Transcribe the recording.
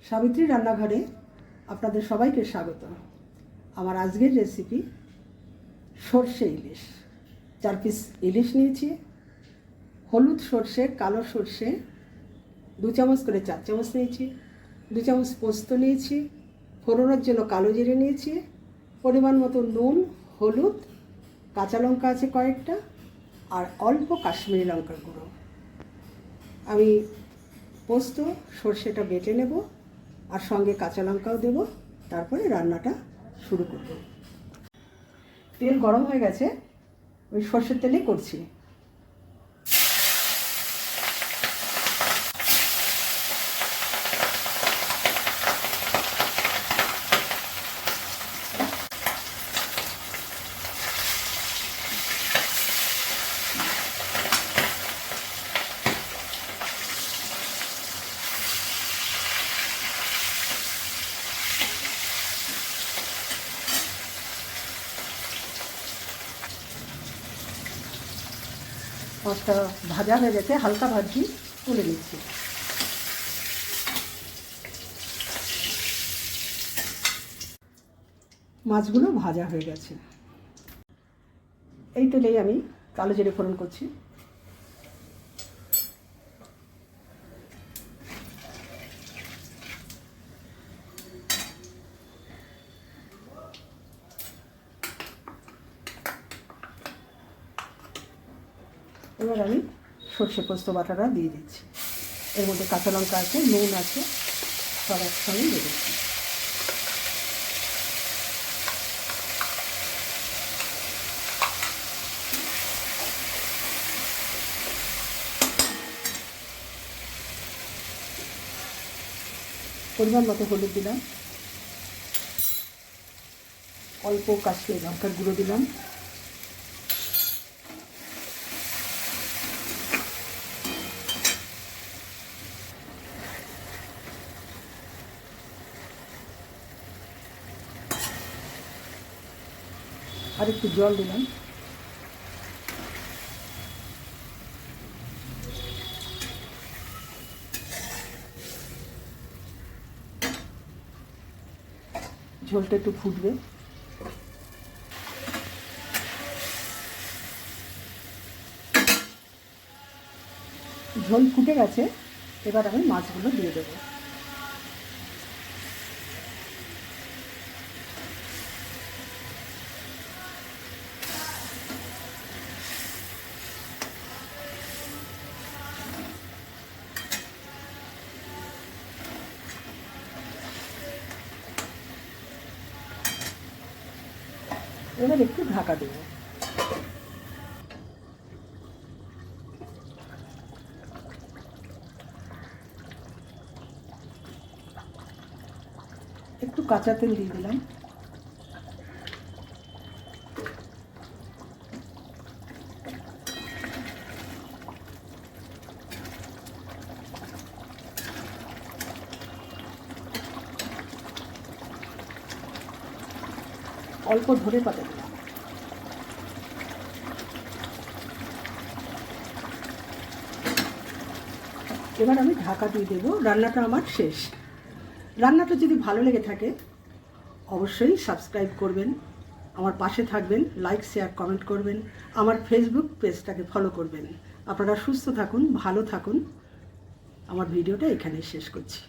সাবিত্রী রান্নাঘরে আপনাদের সবাইকে স্বাগত। আমার আজকের রেসিপি সর্ষে ইলিশ। 4 পিস ইলিশ নিয়েছি। হলুদ সর্ষে, কালো সর্ষে 2 চামচ করে 4 চামচ নিয়েছি। 2 চামচ পোস্ত নিয়েছি। ফোড়নের জন্য কালো জিরে নিয়েছি। পরিমাণ মতো নুন, হলুদ, কাঁচা লঙ্কা আছে কয়েকটা, আর অল্প কাশ্মীরি লঙ্কার গুঁড়ো। আমি পোস্ত সর্ষেটা বেটে নেব, আর সঙ্গে কাঁচা লঙ্কাও দেব। তারপরে রান্নাটা শুরু করব। তেল গরম হয়ে গেছে, ওই সর্ষের তেলেই করছি। মাছটা ভাজা হয়ে গেছে, হালকা ভাজি তুলে নিচ্ছি। মাছগুলো ভাজা হয়ে গেছে। এই তেলেই আমি কালো জিরে ফোড়ন করছি। এবার আমি সর্ষে পোস্ত বাটাটা দিয়ে দিচ্ছি। এর মধ্যে কাঁচা লঙ্কা আছে, নুন আছে, সব একসঙ্গে দিয়ে দিচ্ছি। পরিমাণ মতো হলুদ দিলাম, অল্প কাশ্মীরি লঙ্কার গুঁড়ো দিলাম, আর একটু জল দিলাম। ঝোলটা একটু ফুটবে। ঝোল ফুটে গেছে, এবার আমি মাছগুলো দিয়ে দেবো। এবার একটু ঢাকা দেবো। একটু কাঁচা তেল দিয়ে দিলাম। অল্প ধরে পাতা দিলাম। এবার আমি ঢাকা দিয়ে দেবো। রান্নাটা আমার শেষ। রান্নাটা যদি ভালো লেগে থাকে অবশ্যই সাবস্ক্রাইব করবেন, আমার পাশে থাকবেন, লাইক শেয়ার কমেন্ট করবেন, আমার ফেসবুক পেজটাকে ফলো করবেন। আপনারা সুস্থ থাকুন, ভালো থাকুন। আমার ভিডিওটা এখানেই শেষ করছি।